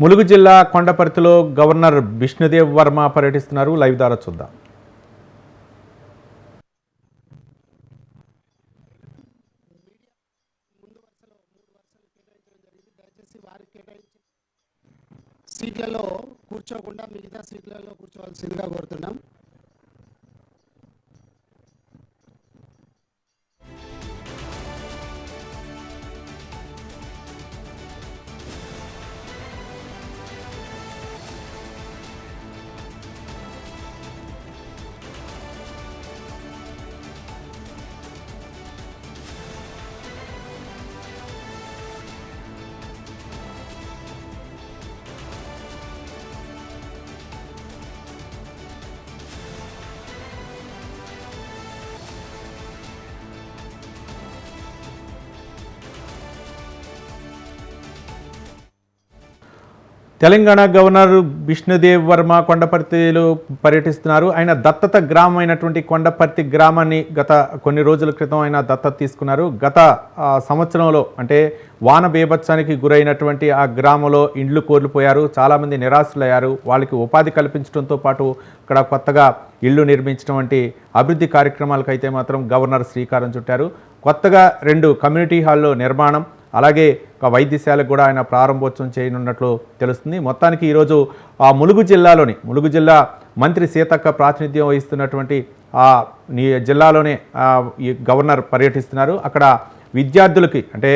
ములుగు జిల్లా కొండపర్తిలో గవర్నర్ బిష్ణుదేవ్ వర్మ పర్యటిస్తున్నారు. లైవ్ ద్వారా చూద్దాం. సీట్లలో కూర్చోకుండా మిగతా సీట్లలో కూర్చోవాల్సిందిగా కోరుతున్నాం. తెలంగాణ గవర్నర్ బిష్ణుదేవ్ వర్మ కొండపర్తిలో పర్యటిస్తున్నారు. ఆయన దత్తత గ్రామం అయినటువంటి కొండపర్తి గ్రామాన్ని గత కొన్ని రోజుల క్రితం ఆయన దత్తత తీసుకున్నారు. గత సంవత్సరంలో అంటే వాన బీభత్సానికి గురైనటువంటి ఆ గ్రామంలో ఇండ్లు కోల్పోయారు. చాలామంది నిరాశలయ్యారు. వాళ్ళకి ఉపాధి కల్పించడంతో పాటు ఇక్కడ కొత్తగా ఇళ్లు నిర్మించడం వంటి అభివృద్ధి కార్యక్రమాలకైతే మాత్రం గవర్నర్ శ్రీకారం చుట్టారు. కొత్తగా 2 కమ్యూనిటీ హాల్లో నిర్మాణం, అలాగే ఒక వైద్యశాలకు కూడా ఆయన ప్రారంభోత్సవం చేయనున్నట్లు తెలుస్తుంది. మొత్తానికి ఈరోజు ములుగు జిల్లా మంత్రి సీతక్క ప్రాతినిధ్యం వహిస్తున్నటువంటి జిల్లాలోనే ఈ గవర్నర్ పర్యటిస్తున్నారు. అక్కడ విద్యార్థులకి అంటే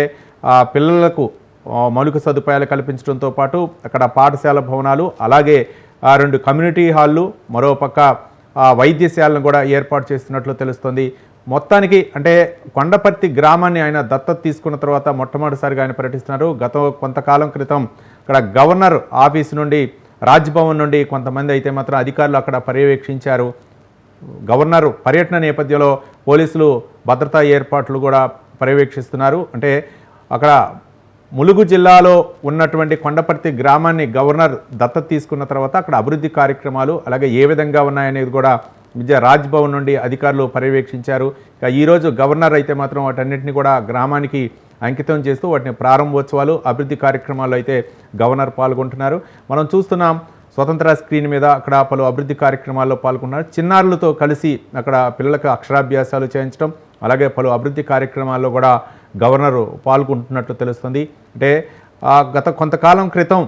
పిల్లలకు మౌలిక సదుపాయాలు కల్పించడంతో పాటు అక్కడ పాఠశాల భవనాలు, అలాగే 2 కమ్యూనిటీ హాళ్ళు, మరోపక్క వైద్యశాలను కూడా ఏర్పాటు చేస్తున్నట్లు తెలుస్తుంది. మొత్తానికి అంటే కొండపర్తి గ్రామాన్ని ఆయన దత్తత తీసుకున్న తర్వాత మొట్టమొదటిసారిగా ఆయన పర్యటిస్తున్నారు. కొంతకాలం క్రితం అక్కడ గవర్నర్ ఆఫీస్ నుండి, రాజ్భవన్ నుండి కొంతమంది అయితే మాత్రం అధికారులు అక్కడ పర్యవేక్షించారు. గవర్నర్ పర్యటన నేపథ్యంలో పోలీసులు భద్రతా ఏర్పాట్లు కూడా పర్యవేక్షిస్తున్నారు. అంటే అక్కడ ములుగు జిల్లాలో ఉన్నటువంటి కొండపర్తి గ్రామాన్ని గవర్నర్ దత్తత తీసుకున్న తర్వాత అక్కడ అభివృద్ధి కార్యక్రమాలు అలాగే ఏ విధంగా ఉన్నాయనేది కూడా రాజ్భవన్ నుండి అధికారులు పర్యవేక్షించారు. ఇక ఈరోజు గవర్నర్ అయితే మాత్రం వాటన్నిటిని కూడా గ్రామానికి అంకితం చేస్తూ వాటిని ప్రారంభోత్సవాలు, అభివృద్ధి కార్యక్రమాల్లో అయితే గవర్నర్ పాల్గొంటున్నారు. మనం చూస్తున్నాం స్వతంత్ర స్క్రీన్ మీద అక్కడ పలు అభివృద్ధి కార్యక్రమాల్లో పాల్గొన్నారు. చిన్నారులతో కలిసి అక్కడ పిల్లలకు అక్షరాభ్యాసాలు చేయించడం, అలాగే పలు అభివృద్ధి కార్యక్రమాల్లో కూడా గవర్నర్ పాల్గొంటున్నట్లు తెలుస్తుంది. అంటే కొంతకాలం క్రితం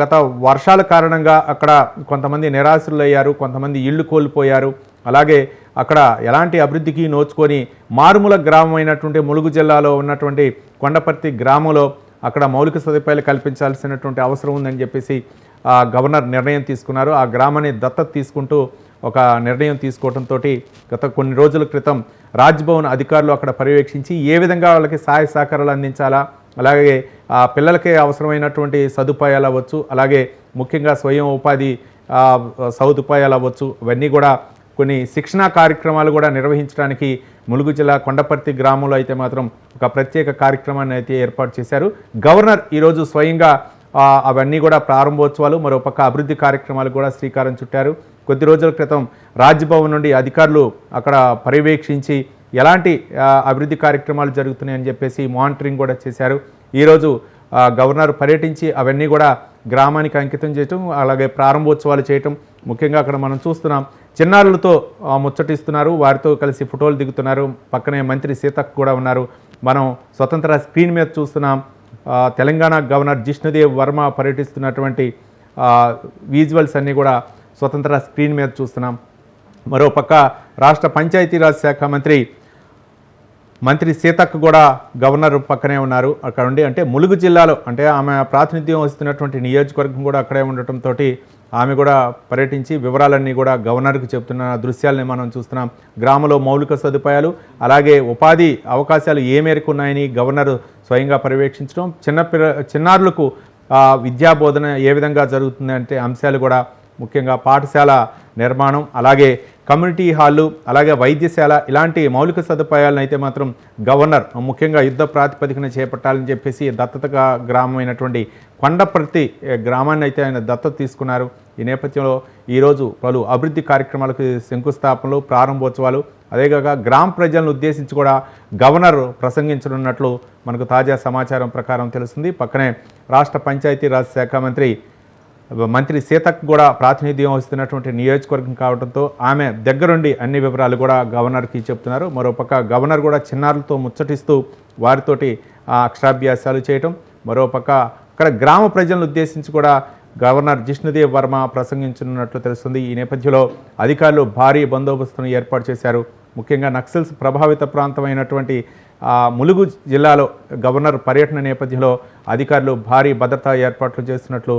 గత వర్షాల కారణంగా అక్కడ కొంతమంది నిరాశలయ్యారు, కొంతమంది ఇళ్ళు కోల్పోయారు. అలాగే అక్కడ ఎలాంటి అభివృద్ధికి నోచుకొని మారుమూల గ్రామం అయినటువంటి ములుగు జిల్లాలో ఉన్నటువంటి కొండపర్తి గ్రామంలో అక్కడ మౌలిక సదుపాయాలు కల్పించాల్సినటువంటి అవసరం ఉందని చెప్పేసి గవర్నర్ నిర్ణయం తీసుకున్నారు. ఆ గ్రామాన్ని దత్తత తీసుకుంటూ ఒక నిర్ణయం తీసుకోవడంతో గత కొన్ని రోజుల క్రితం రాజ్భవన్ అధికారులు అక్కడ పర్యవేక్షించి ఏ విధంగా వాళ్ళకి సహాయ సహకారాలు అందించాలా, అలాగే ఆ పిల్లలకే అవసరమైనటువంటి సదుపాయాలు అవ్వచ్చు, అలాగే ముఖ్యంగా స్వయం ఉపాధి సదుపాయాలు అవ్వచ్చు, ఇవన్నీ కూడా కొన్ని శిక్షణా కార్యక్రమాలు కూడా నిర్వహించడానికి ములుగు జిల్లా కొండపర్తి గ్రామంలో అయితే మాత్రం ఒక ప్రత్యేక కార్యక్రమాన్ని అయితే ఏర్పాటు చేశారు. గవర్నర్ ఈరోజు స్వయంగా అవన్నీ కూడా ప్రారంభోత్సవాలు, మరోపక్క అభివృద్ధి కార్యక్రమాలు కూడా శ్రీకారం చుట్టారు. కొద్ది రోజుల క్రితం రాజ్భవన్ నుండి అధికారులు అక్కడ పర్యవేక్షించి ఎలాంటి అభివృద్ధి కార్యక్రమాలు జరుగుతున్నాయని చెప్పేసి మానిటరింగ్ కూడా చేశారు. ఈరోజు గవర్నర్ పర్యటించి అవన్నీ కూడా గ్రామానికి అంకితం చేయటం, అలాగే ప్రారంభోత్సవాలు చేయటం, ముఖ్యంగా అక్కడ మనం చూస్తున్నాం చిన్నారులతో ముచ్చటిస్తున్నారు, వారితో కలిసి ఫోటోలు దిగుతున్నారు. పక్కనే మంత్రి సీతక్క కూడా ఉన్నారు. మనం స్వతంత్ర స్క్రీన్ మీద చూస్తున్నాం తెలంగాణ గవర్నర్ బిష్ణుదేవ్ వర్మ పర్యటిస్తున్నటువంటి విజువల్స్ అన్నీ కూడా స్వతంత్ర స్క్రీన్ మీద చూస్తున్నాం. మరోపక్క రాష్ట్ర పంచాయతీరాజ్ శాఖ మంత్రి సీతక్క కూడా గవర్నర్ పక్కనే ఉన్నారు. అక్కడ ఉండి అంటే ములుగు జిల్లాలో అంటే ఆమె ప్రాతినిధ్యం వస్తున్నటువంటి నియోజకవర్గం కూడా అక్కడే ఉండటంతో ఆమె కూడా పర్యటించి వివరాలన్నీ కూడా గవర్నర్కి చెప్తున్న దృశ్యాలని మనం చూస్తున్నాం. గ్రామంలో మౌలిక సదుపాయాలు, అలాగే ఉపాధి అవకాశాలు ఏ మేరకు ఉన్నాయని గవర్నర్ స్వయంగా పర్యవేక్షించడం, చిన్నారులకు విద్యాబోధన ఏ విధంగా జరుగుతుంది అంటే అంశాలు కూడా, ముఖ్యంగా పాఠశాల నిర్మాణం, అలాగే కమ్యూనిటీ హాళ్ళు, అలాగే వైద్యశాల, ఇలాంటి మౌలిక సదుపాయాలను అయితే మాత్రం గవర్నర్ ముఖ్యంగా యుద్ధ ప్రాతిపదికన చేపట్టాలని చెప్పేసి దత్తత గ్రామం అయినటువంటి కొండపర్తి గ్రామాన్ని అయితే ఆయన దత్తత తీసుకున్నారు. ఈ నేపథ్యంలో ఈరోజు పలు అభివృద్ధి కార్యక్రమాలకు శంకుస్థాపనలు, ప్రారంభోత్సవాలు, అదేగాక గ్రామ ప్రజలను ఉద్దేశించి కూడా గవర్నర్ ప్రసంగించనున్నట్లు మనకు తాజా సమాచారం ప్రకారం తెలుస్తుంది. పక్కనే రాష్ట్ర పంచాయతీరాజ్ శాఖ మంత్రి సీతకు కూడా ప్రాతినిధ్యం వస్తున్నటువంటి నియోజకవర్గం కావడంతో ఆమె దగ్గరుండి అన్ని వివరాలు కూడా గవర్నర్కి చెప్తున్నారు. మరోపక్క గవర్నర్ కూడా చిన్నారులతో ముచ్చటిస్తూ వారితోటి అక్షరాభ్యాసాలు చేయటం, మరోపక్క అక్కడ గ్రామ ప్రజలను ఉద్దేశించి కూడా గవర్నర్ జిష్ణుదేవ్ వర్మ ప్రసంగించనున్నట్లు తెలుస్తుంది. ఈ నేపథ్యంలో అధికారులు భారీ బందోబస్తును ఏర్పాటు చేశారు. ముఖ్యంగా నక్సల్స్ ప్రభావిత ప్రాంతమైనటువంటి ములుగు జిల్లాలో గవర్నర్ పర్యటన నేపథ్యంలో అధికారులు భారీ భద్రతా ఏర్పాట్లు చేస్తున్నట్లు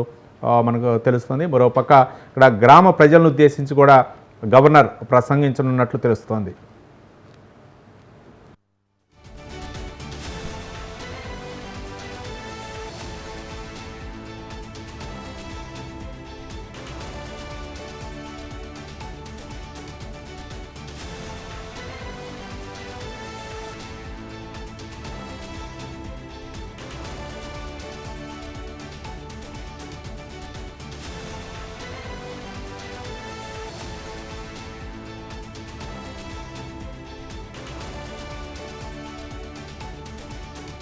మనకు తెలుస్తుంది. మరోపక్క ఇక్కడ గ్రామ ప్రజలను ఉద్దేశించి కూడా గవర్నర్ ప్రసంగించనున్నట్లు తెలుస్తోంది.